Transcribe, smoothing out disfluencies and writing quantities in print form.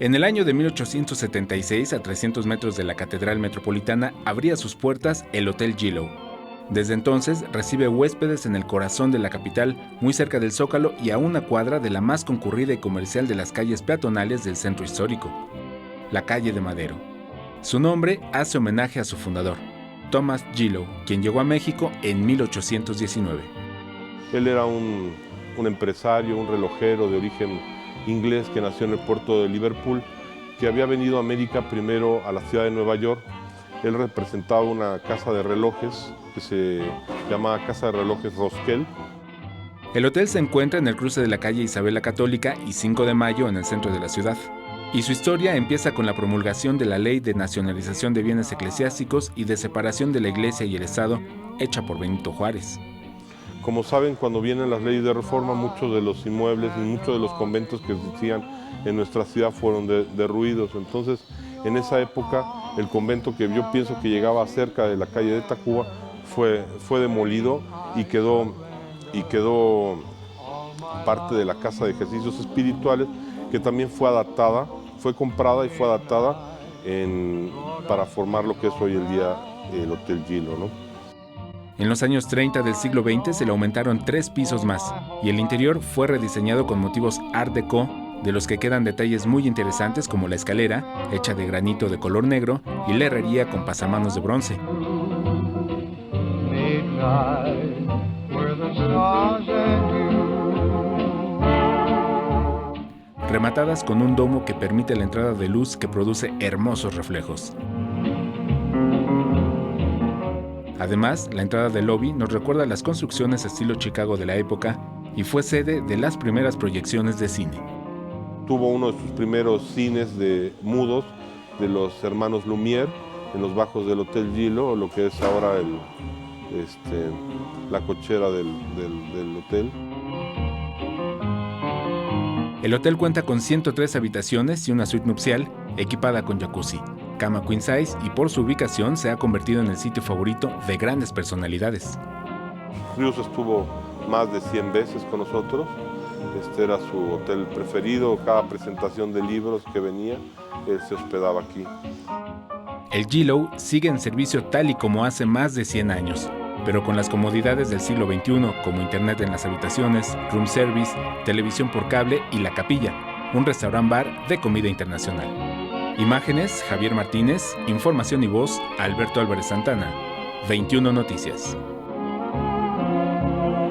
En el año de 1876, a 300 metros de la Catedral Metropolitana, abría sus puertas el Hotel Gillow. Desde entonces recibe huéspedes en el corazón de la capital, muy cerca del Zócalo y a una cuadra de la más concurrida y comercial de las calles peatonales del centro histórico, la calle de Madero. Su nombre hace homenaje a su fundador, Thomas Gillow, quien llegó a México en 1819. Él era un empresario, un relojero de origen inglés que nació en el puerto de Liverpool, que había venido a América primero a la ciudad de Nueva York. Él representaba una casa de relojes que se llamaba Casa de Relojes Rosquel. El hotel se encuentra en el cruce de la calle Isabel la Católica y 5 de Mayo en el centro de la ciudad. Y su historia empieza con la promulgación de la Ley de Nacionalización de Bienes Eclesiásticos y de separación de la Iglesia y el Estado, hecha por Benito Juárez. Como saben, cuando vienen las leyes de reforma, muchos de los inmuebles y muchos de los conventos que existían en nuestra ciudad fueron derruidos. Entonces, en esa época, el convento que yo pienso que llegaba cerca de la calle de Tacuba fue demolido y quedó parte de la casa de ejercicios espirituales, que también fue comprada y fue adaptada para formar lo que es hoy el día el Hotel Gillow, ¿no? En los años 30 del siglo XX se le aumentaron 3 pisos más y el interior fue rediseñado con motivos Art Deco, de los que quedan detalles muy interesantes como la escalera, hecha de granito de color negro, y la herrería con pasamanos de bronce. Rematadas con un domo que permite la entrada de luz que produce hermosos reflejos. Además, la entrada del lobby nos recuerda las construcciones estilo Chicago de la época y fue sede de las primeras proyecciones de cine. Tuvo uno de sus primeros cines de mudos de los hermanos Lumière en los bajos del Hotel Gillow, lo que es ahora la cochera del hotel. El hotel cuenta con 103 habitaciones y una suite nupcial equipada con jacuzzi, cama queen size, y por su ubicación se ha convertido en el sitio favorito de grandes personalidades. Ríos estuvo más de 100 veces con nosotros. Este era su hotel preferido. Cada presentación de libros que venía, él se hospedaba aquí. El Gillow sigue en servicio tal y como hace más de 100 años, pero con las comodidades del siglo XXI, como internet en las habitaciones, room service, televisión por cable y La Capilla, un restaurant-bar de comida internacional. Imágenes, Javier Martínez. Información y voz, Alberto Álvarez Santana. 21 Noticias.